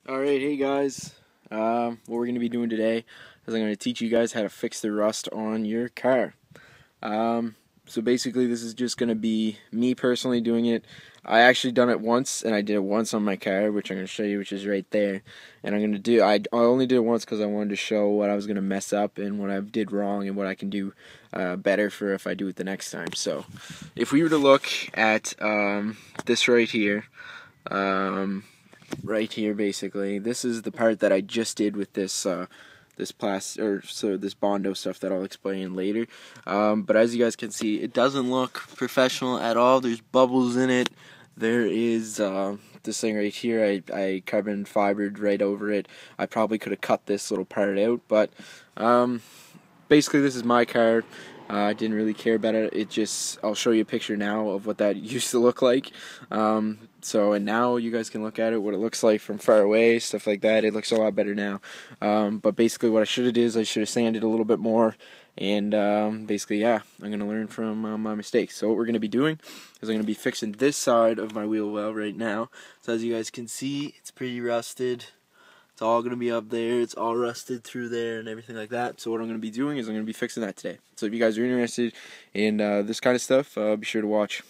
Alright, hey guys. What we're going to be doing today is I'm going to teach you guys how to fix the rust on your car. So basically this is just going to be me personally doing it. I actually done it once, and I did it once on my car, which I'm going to show you, which is right there. And I only did it once because I wanted to show what I was going to mess up and what I did wrong and what I can do better for if I do it the next time. So if we were to look at this right here, basically this is the part that I just did with this this Bondo stuff that I'll explain later, but as you guys can see, it doesn't look professional at all. There's bubbles in it. There is this thing right here. I carbon fibered right over it. I probably could have cut this little part out, but basically this is my car. I didn't really care about it. I'll show you a picture now of what that used to look like. And now you guys can look at it, what it looks like from far away, stuff like that. It looks a lot better now. But basically what I should have did is I should have sanded a little bit more. And basically, yeah, I'm going to learn from my mistakes. So what we're going to be doing is I'm going to be fixing this side of my wheel well right now. So as you guys can see, it's pretty rusted. It's all going to be up there. It's all rusted through there and everything like that. So what I'm going to be doing is I'm going to be fixing that today. So if you guys are interested in this kind of stuff, be sure to watch.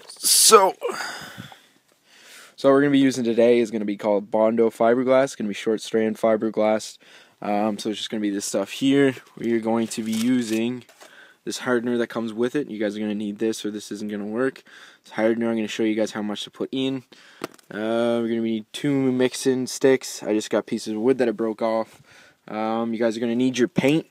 So what we're going to be using today is going to be called Bondo fiberglass. It's going to be short strand fiberglass. So it's just going to be this stuff here. We're going to be using this hardener that comes with it. You guys are going to need this or this isn't going to work. This hardener, I'm going to show you guys how much to put in. We're going to need 2 mixing sticks. I just got pieces of wood that I broke off. You guys are going to need your paint.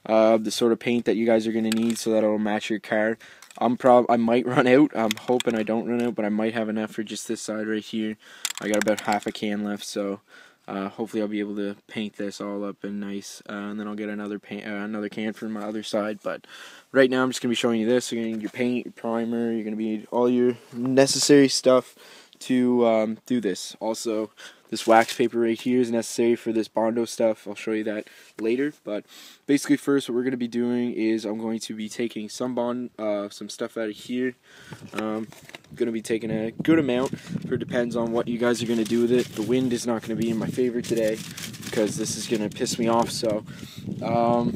The sort of paint that you guys are going to need so that it'll match your car. I might run out. I'm hoping I don't run out, but I might have enough for just this side right here. I got about half a can left, so hopefully I'll be able to paint this all up and nice, and then I'll get another can for my other side. But right now I'm just going to be showing you this. You're going to need your paint, your primer, you're going to need all your necessary stuff to do this. Also, this wax paper right here is necessary for this Bondo stuff. I'll show you that later. But basically, first, what we're going to be doing is I'm going to be taking some stuff out of here. I'm going to be taking a good amount. It depends on what you guys are going to do with it. The wind is not going to be in my favor today because this is going to piss me off. So I'm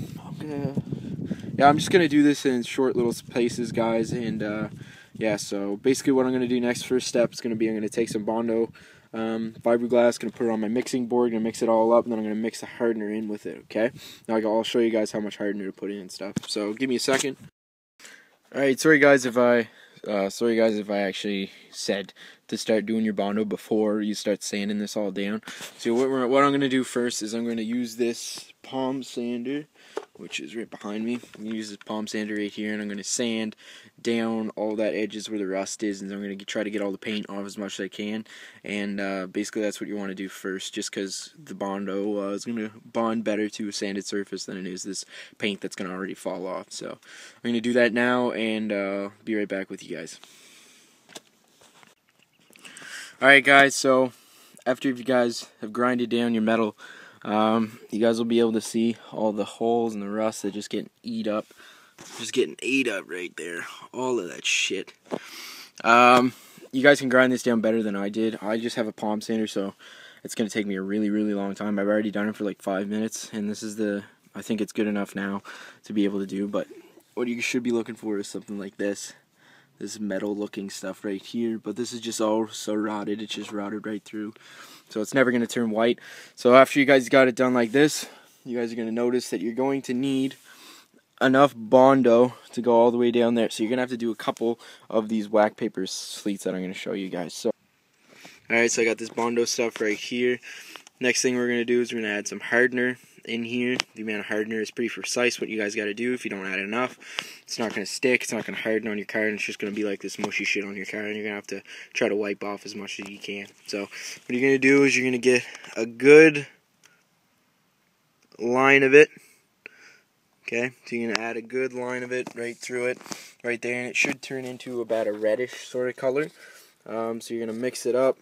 just going to do this in short little places, guys, and yeah, so basically what I'm going to do next, first step, is going to be I'm going to take some Bondo fiberglass, going to put it on my mixing board, going to mix it all up, and then I'm going to mix the hardener in with it, okay? Now I'll show you guys how much hardener to put in and stuff, so give me a second. Alright, sorry guys if I actually said to start doing your Bondo before you start sanding this all down. So what I'm going to do first is I'm going to use this palm sander, which is right behind me. I'm going to use this palm sander right here, and I'm going to sand down all that edges where the rust is, and I'm going to try to get all the paint off as much as I can. And basically that's what you want to do first, just because the Bondo is going to bond better to a sanded surface than it is this paint that's going to already fall off. So I'm going to do that now, and be right back with you guys. Alright guys, so after you guys have grinded down your metal, you guys will be able to see all the holes and the rust that just getting ate up. Just getting ate up right there. All of that shit. You guys can grind this down better than I did. I just have a palm sander, so it's going to take me a really, really long time. I've already done it for like 5 minutes, and this is I think it's good enough now to be able to do, but what you should be looking for is something like this. This metal looking stuff right here, but this is just all so rotted, it's just rotted right through, so it's never going to turn white. So after you guys got it done like this, you guys are going to notice that you're going to need enough Bondo to go all the way down there, so you're going to have to do a couple of these wax paper sleeves that I'm going to show you guys. So alright, so I got this Bondo stuff right here. Next thing we're going to do is we're going to add some hardener in here. The amount of hardener is pretty precise what you guys got to do. If you don't add enough, it's not going to stick, it's not going to harden on your car, and it's just going to be like this mushy shit on your car, and you're going to have to try to wipe off as much as you can. So what you're going to do is you're going to get a good line of it. Okay, so you're going to add a good line of it right through it, right there, and it should turn into about a reddish sort of color. So you're going to mix it up.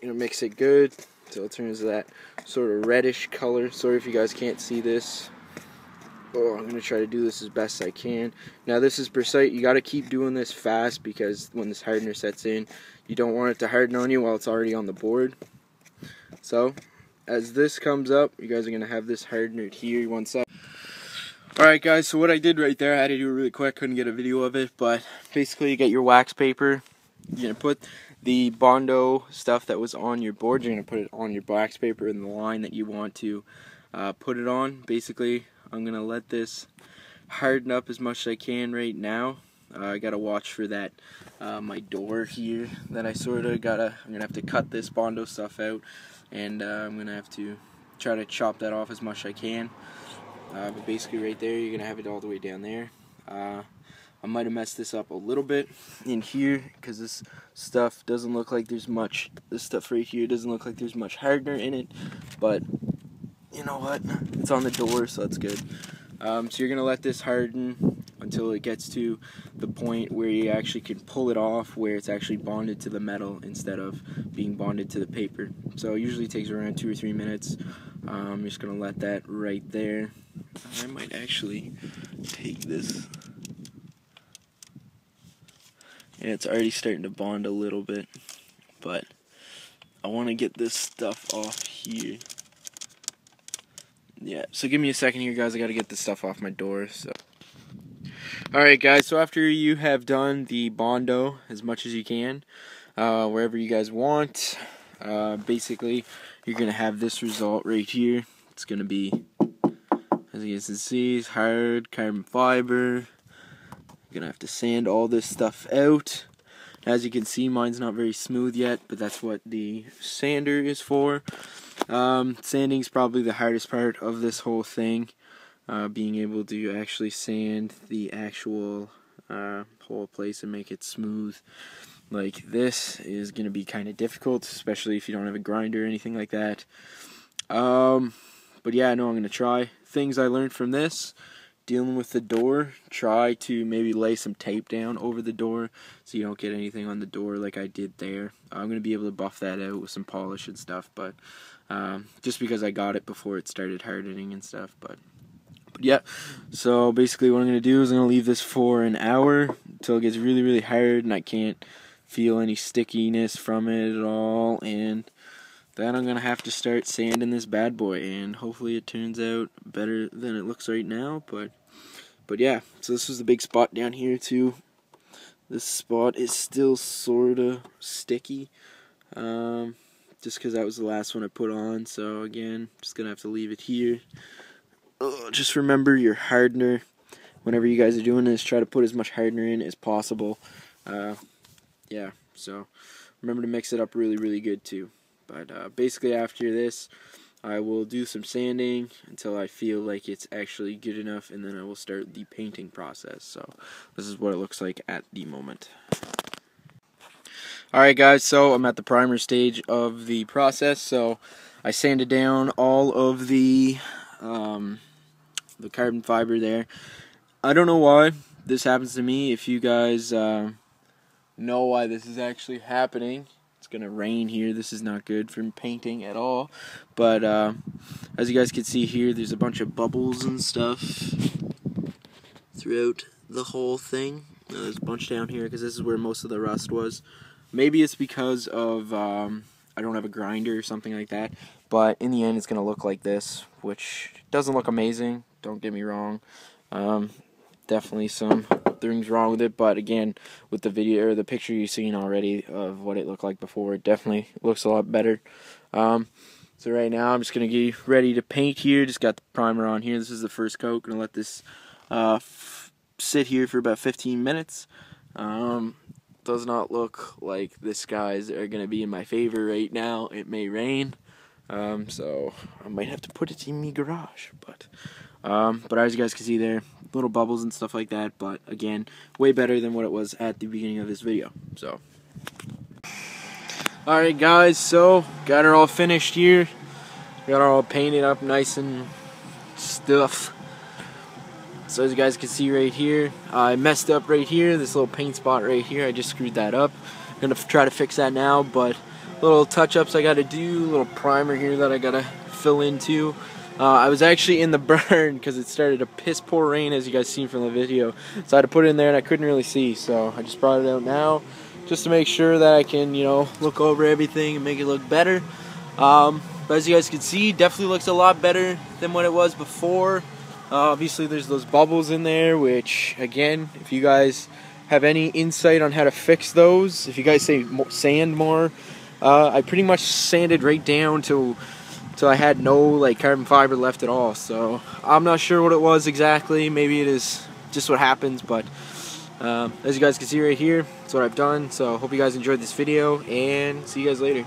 You're going to mix it good so it turns to that sort of reddish color. Sorry if you guys can't see this. Oh, I'm going to try to do this as best I can. Now this is precise. You got to keep doing this fast because when this hardener sets in, you don't want it to harden on you while it's already on the board. So, as this comes up, you guys are going to have this hardener here one side. Alright guys, so what I did right there, I had to do it really quick, couldn't get a video of it, but basically you get your wax paper, you're going to put the Bondo stuff that was on your board, you're going to put it on your wax paper in the line that you want to put it on. Basically, I'm going to let this harden up as much as I can right now. I got to watch for that, my door here that I sort of I'm going to have to cut this Bondo stuff out, and I'm going to have to try to chop that off as much as I can. But basically right there, you're going to have it all the way down there. I might have messed this up a little bit in here because this stuff doesn't look like there's much, this stuff right here doesn't look like there's much hardener in it, but you know what, it's on the door, so that's good. So you're going to let this harden until it gets to the point where you actually can pull it off, where it's actually bonded to the metal instead of being bonded to the paper. So it usually takes around 2 or 3 minutes. I'm just going to let that right there. I might actually take this. Yeah, it's already starting to bond a little bit, but I want to get this stuff off here. Yeah, so give me a second here, guys. I got to get this stuff off my door. So, alright guys, so after you have done the Bondo as much as you can, wherever you guys want, basically you're going to have this result right here. It's going to be, as you guys can see, it's hard carbon fiber. You're going to have to sand all this stuff out. As you can see, mine's not very smooth yet, but that's what the sander is for. Sanding is probably the hardest part of this whole thing. Being able to actually sand the actual whole place and make it smooth like this is going to be kind of difficult, especially if you don't have a grinder or anything like that. But yeah, I know I'm going to try. Things I learned from this: dealing with the door, try to maybe lay some tape down over the door so you don't get anything on the door like I did there. I'm going to be able to buff that out with some polish and stuff, but just because I got it before it started hardening and stuff. But yeah, so basically what I'm going to do is I'm going to leave this for an hour until it gets really, really hard and I can't feel any stickiness from it at all, and then I'm going to have to start sanding this bad boy, and hopefully it turns out better than it looks right now. But yeah, so this was the big spot down here too. This spot is still sort of sticky, just because that was the last one I put on. So again, just going to have to leave it here. Just remember your hardener. Whenever you guys are doing this, try to put as much hardener in as possible. Yeah, so remember to mix it up really, really good too. But basically after this, I will do some sanding until I feel like it's actually good enough, and then I will start the painting process. So this is what it looks like at the moment. Alright guys, so I'm at the primer stage of the process. So I sanded down all of the carbon fiber there. I don't know why this happens to me. If you guys know why this is actually happening, it's gonna rain here. This is not good for painting at all. But as you guys can see here, there's a bunch of bubbles and stuff throughout the whole thing. There's a bunch down here because this is where most of the rust was. Maybe it's because of I don't have a grinder or something like that. But in the end, it's gonna look like this, which doesn't look amazing. Don't get me wrong. Definitely some things wrong with it, but again, with the video or the picture you've seen already of what it looked like before, it definitely looks a lot better. So right now I'm just gonna get ready to paint here. Just got the primer on here. This is the first coat. Gonna let this sit here for about 15 minutes. Does not look like the skies are gonna be in my favor right now. It may rain, so I might have to put it in my garage. But as you guys can see there, little bubbles and stuff like that, but again, way better than what it was at the beginning of this video. So alright guys, so got her all finished here, got her all painted up nice and stuff. So as you guys can see right here, I messed up right here, this little paint spot right here. I just screwed that up. I'm gonna try to fix that now, but little touch-ups I gotta do, little primer here that I gotta fill into. I was actually in the burn because it started to piss pour rain, as you guys seen from the video. So I had to put it in there and I couldn't really see. So I just brought it out now just to make sure that I can, you know, look over everything and make it look better. But as you guys can see, definitely looks a lot better than what it was before. Obviously there's those bubbles in there, which again, if you guys have any insight on how to fix those, if you guys say sand more, I pretty much sanded right down till I had no like carbon fiber left at all. So I'm not sure what it was exactly. Maybe it is just what happens, but as you guys can see right here, that's what I've done. So hope you guys enjoyed this video, and see you guys later.